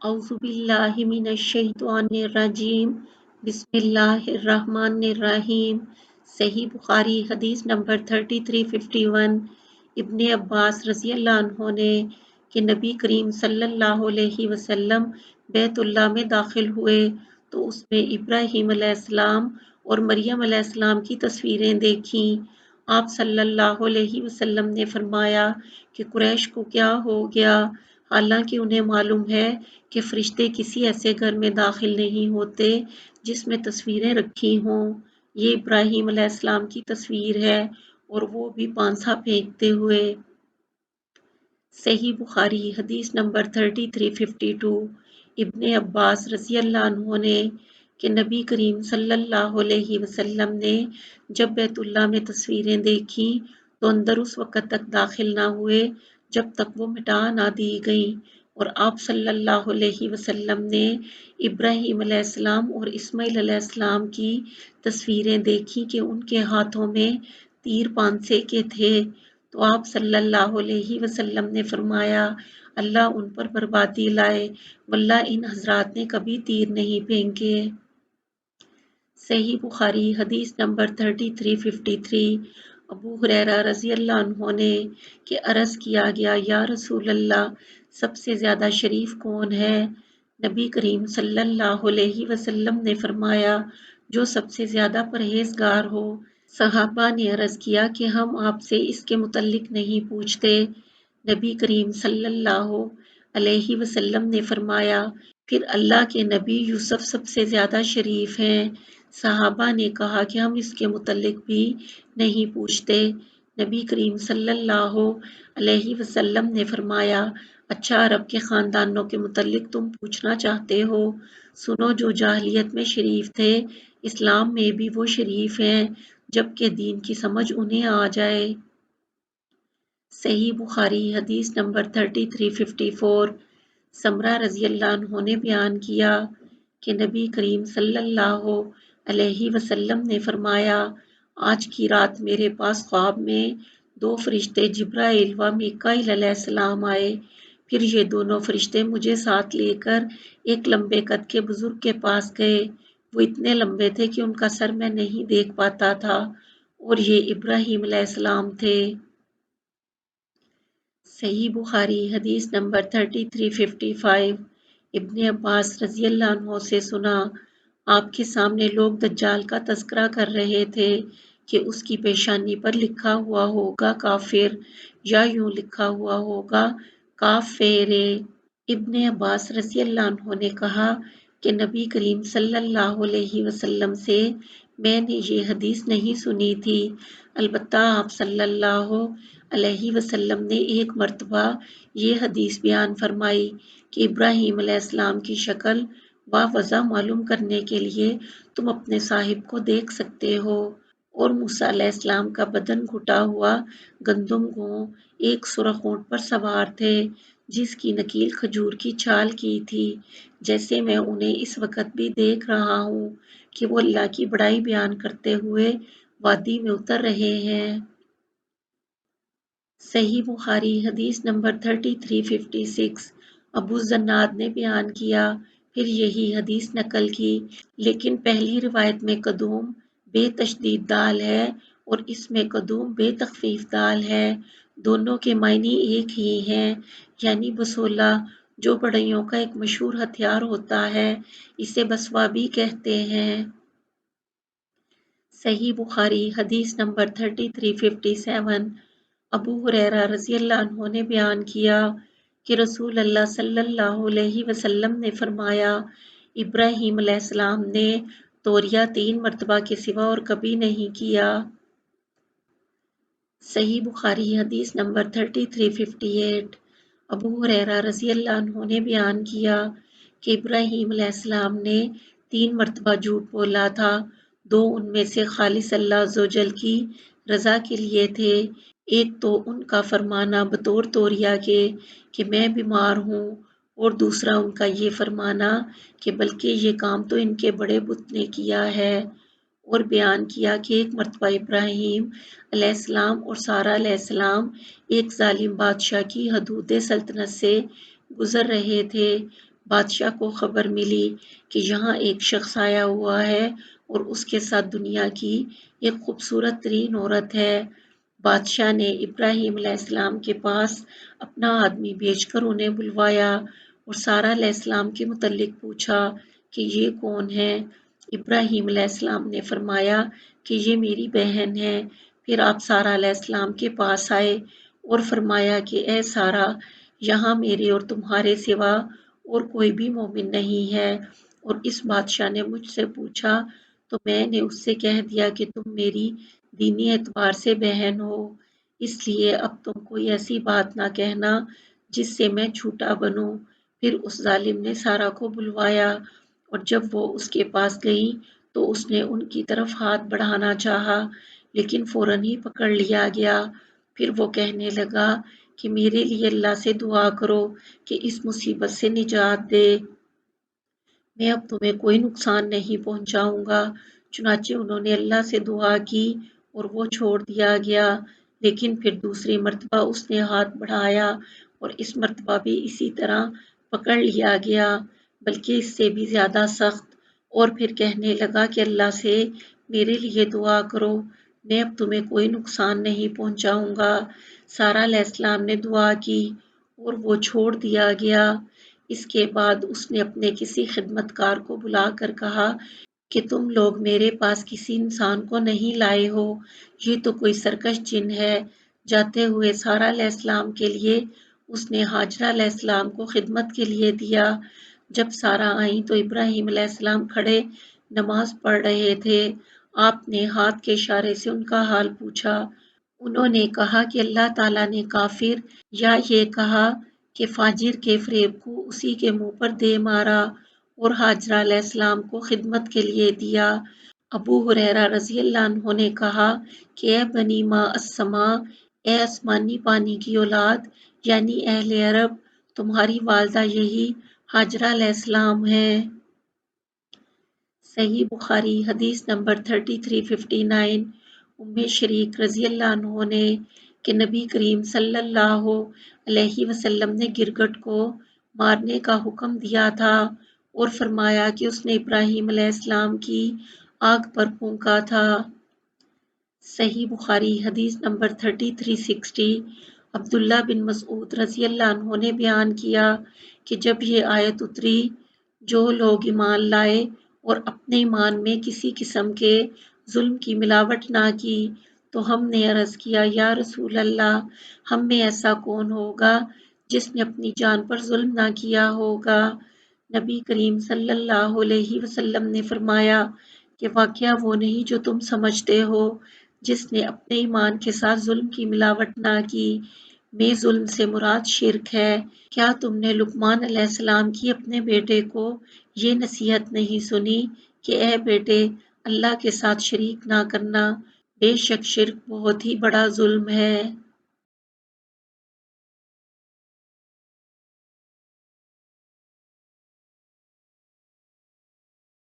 اعوذ باللہ من الشیطان الرجیم بسم اللہ الرحمن الرحیم۔ صحیح بخاری حدیث نمبر 3351۔ ابن عباس رضی اللہ عنہ نے کہ نبی کریم صلی اللہ علیہ وسلم بیت اللہ میں داخل ہوئے تو اس میں ابراہیم علیہ السلام اور مریم علیہ السلام کی تصویریں دیکھیں۔ آپ صلی اللہ علیہ وسلم نے فرمایا کہ قریش کو کیا ہو گیا، حالانکہ انہیں معلوم ہے کہ فرشتے کسی ایسے گھر میں داخل نہیں ہوتے جس میں تصویریں رکھی ہوں۔ یہ ابراہیم علیہ السلام کی تصویر ہے اور وہ بھی پانسا پھینکتے ہوئے۔ صحیح بخاری حدیث نمبر 3352۔ ابن عباس رضی اللہ عنہ نے کہ نبی کریم صلی اللہ علیہ وسلم نے جب بیت اللہ میں تصویریں دیکھیں تو اندر اس وقت تک داخل نہ ہوئے جب تک وہ مٹا نہ دی گئیں، اور آپ صلی اللہ علیہ وسلم نے ابراہیم علیہ السلام اور اسماعیل علیہ السلام کی تصویریں دیکھی کہ ان کے ہاتھوں میں تیر پانسے کے تھے، تو آپ صلی اللہ علیہ وسلم نے فرمایا اللہ ان پر بربادی لائے، واللہ ان حضرات نے کبھی تیر نہیں پھینکے۔ صحیح بخاری حدیث نمبر 3353۔ ابو ہریرہ رضی اللہ عنہ نے کہ عرض کیا گیا یا رسول اللہ، سب سے زیادہ شریف کون ہے؟ نبی کریم صلی اللہ علیہ وسلم نے فرمایا جو سب سے زیادہ پرہیزگار ہو۔ صحابہ نے عرض کیا کہ ہم آپ سے اس کے متعلق نہیں پوچھتے۔ نبی کریم صلی اللہ علیہ وسلم نے فرمایا پھر اللہ کے نبی یوسف سب سے زیادہ شریف ہیں۔ صحابہ نے کہا کہ ہم اس کے متعلق بھی نہیں پوچھتے۔ نبی کریم صلی اللہ علیہ وسلم نے فرمایا اچھا، عرب کے خاندانوں کے متعلق تم پوچھنا چاہتے ہو؟ سنو، جو جاہلیت میں شریف تھے اسلام میں بھی وہ شریف ہیں جبکہ دین کی سمجھ انہیں آ جائے۔ صحیح بخاری حدیث نمبر 3354۔ سمرہ رضی اللہ عنہ نے بیان کیا کہ نبی کریم صلی اللہ علیہ وسلم نے فرمایا آج کی رات میرے پاس خواب میں دو فرشتے جبرائیل و میکائیل علیہ السلام آئے، پھر یہ دونوں فرشتے مجھے ساتھ لے کر ایک لمبے قد کے بزرگ کے پاس گئے، وہ اتنے لمبے تھے کہ ان کا سر میں نہیں دیکھ پاتا تھا، اور یہ ابراہیم علیہ السلام تھے۔ صحیح بخاری حدیث نمبر 3355۔ ابن عباس رضی اللہ عنہ سے سنا آپ کے سامنے لوگ دجال کا تذکرہ کر رہے تھے کہ اس کی پیشانی پر لکھا ہوا ہوگا کافر، یا یوں لکھا ہوا ہوگا کافر۔ ابن عباس رضی اللہ عنہ نے کہا کہ نبی کریم صلی اللہ علیہ وسلم سے میں نے یہ حدیث نہیں سنی تھی، البتہ آپ صلی اللہ علیہ وسلم نے ایک مرتبہ یہ حدیث بیان فرمائی کہ ابراہیم علیہ السلام کی شکل و وضع معلوم کرنے کے لیے تم اپنے صاحب کو دیکھ سکتے ہو، اور موسیٰ علیہ السلام کا بدن گھٹا ہوا گندم گوں ایک سرخ اونٹ پر سوار تھے جس کی نکیل کھجور کی چھال کی تھی، جیسے میں انہیں اس وقت بھی دیکھ رہا ہوں کہ وہ اللہ کی بڑائی بیان کرتے ہوئے وادی میں اتر رہے ہیں۔ صحیح بخاری حدیث نمبر 3356۔ ابو زناد نے بیان کیا، پھر یہی حدیث نقل کی، لیکن پہلی روایت میں قدوم بے تشدید دال ہے اور اس میں قدوم بے تخفیف دال ہے، دونوں کے معنی ایک ہی ہیں، یعنی بسولہ جو بڑھئیوں کا ایک مشہور ہتھیار ہوتا ہے، اسے بسوا بھی کہتے ہیں۔ صحیح بخاری حدیث نمبر 3357۔ ابو ہریرہ رضی اللہ عنہ نے بیان کیا کہ رسول اللہ صلی اللہ علیہ وسلم نے فرمایا ابراہیم علیہ السلام نے توریہ 3 مرتبہ کے سوا اور کبھی نہیں کیا۔ صحیح بخاری حدیث نمبر 3358۔ ابو ہریرہ رضی اللہ عنہ نے بیان کیا کہ ابراہیم علیہ السلام نے 3 مرتبہ جھوٹ بولا تھا، 2 ان میں سے خالص اللہ عزوجل کی رضا کے لیے تھے، ایک تو ان کا فرمانا بطور توریہ کے کہ میں بیمار ہوں، اور دوسرا ان کا یہ فرمانا کہ بلکہ یہ کام تو ان کے بڑے بت نے کیا ہے، اور بیان کیا کہ ایک مرتبہ ابراہیم علیہ السلام اور سارہ علیہ السلام ایک ظالم بادشاہ کی حدود سلطنت سے گزر رہے تھے، بادشاہ کو خبر ملی کہ یہاں ایک شخص آیا ہوا ہے اور اس کے ساتھ دنیا کی ایک خوبصورت ترین عورت ہے۔ بادشاہ نے ابراہیم علیہ السلام کے پاس اپنا آدمی بھیج کر انہیں بلوایا اور سارہ علیہ السلام کے متعلق پوچھا کہ یہ کون ہے۔ ابراہیم علیہ السلام نے فرمایا کہ یہ میری بہن ہے۔ پھر آپ سارہ علیہ السلام کے پاس آئے اور فرمایا کہ اے سارہ، یہاں میرے اور تمہارے سوا اور کوئی بھی مومن نہیں ہے، اور اس بادشاہ نے مجھ سے پوچھا تو میں نے اس سے کہہ دیا کہ تم میری دینی اعتبار سے بہن ہو، اس لیے اب تم کوئی ایسی بات نہ کہنا جس سے میں جھوٹا بنوں۔ پھر اس ظالم نے سارہ کو بلوایا اور جب وہ اس کے پاس گئی تو اس نے ان کی طرف ہاتھ بڑھانا چاہا لیکن فوراً ہی پکڑ لیا گیا۔ پھر وہ کہنے لگا کہ میرے لیے اللہ سے دعا کرو کہ اس مصیبت سے نجات دے، میں اب تمہیں کوئی نقصان نہیں پہنچاؤں گا۔ چنانچہ انہوں نے اللہ سے دعا کی اور وہ چھوڑ دیا گیا، لیکن پھر دوسری مرتبہ اس نے ہاتھ بڑھایا اور اس مرتبہ بھی اسی طرح پکڑ لیا گیا، بلکہ اس سے بھی زیادہ سخت، اور پھر کہنے لگا کہ اللہ سے میرے لیے دعا کرو، میں اب تمہیں کوئی نقصان نہیں پہنچاؤں گا۔ سارہ علیہ السلام نے دعا کی اور وہ چھوڑ دیا گیا۔ اس کے بعد اس نے اپنے کسی خدمت کار کو بلا کر کہا کہ تم لوگ میرے پاس کسی انسان کو نہیں لائے ہو، یہ تو کوئی سرکش جن ہے۔ جاتے ہوئے سارہ علیہ السلام کے لیے اس نے ہاجرہ علیہ السلام کو خدمت کے لیے دیا۔ جب سارہ آئیں تو ابراہیم علیہ السلام کھڑے نماز پڑھ رہے تھے۔ آپ نے ہاتھ کے اشارے سے ان کا حال پوچھا۔ انہوں نے کہا کہ اللہ تعالیٰ نے کافر، یا یہ کہا کہ فاجر کے فریب کو اسی کے منہ پر دے مارا اور ہاجرہ علیہ السلام کو خدمت کے لیے دیا۔ ابو ہریرہ رضی اللہ عنہ نے کہا کہ اے بنی ما السماء، اے آسمانی پانی کی اولاد، یعنی اہل عرب، تمہاری والدہ یہی ہاجرہ علیہ السلام ہیں۔ صحیح بخاری حدیث نمبر 3359۔ ام شریک رضی اللہ عنہ نے کہ نبی کریم صلی اللہ علیہ وسلم نے گرگٹ کو مارنے کا حکم دیا تھا اور فرمایا کہ اس نے ابراہیم علیہ السلام کی آگ پر پھونکا تھا۔ صحیح بخاری حدیث نمبر 3360۔ عبداللہ بن مسعود رضی اللہ عنہ نے بیان کیا کہ جب یہ آیت اتری، جو لوگ ایمان لائے اور اپنے ایمان میں کسی قسم کے ظلم کی ملاوٹ نہ کی، تو ہم نے عرض کیا یا رسول اللہ، ہم میں ایسا کون ہوگا جس نے اپنی جان پر ظلم نہ کیا ہوگا؟ نبی کریم صلی اللہ علیہ وسلم نے فرمایا کہ واقعہ وہ نہیں جو تم سمجھتے ہو، جس نے اپنے ایمان کے ساتھ ظلم کی ملاوٹ نہ کی، میں ظلم سے مراد شرک ہے۔ کیا تم نے لقمان علیہ السلام کی اپنے بیٹے کو یہ نصیحت نہیں سنی کہ اے بیٹے، اللہ کے ساتھ شریک نہ کرنا، بے شک شرک بہت ہی بڑا ظلم ہے۔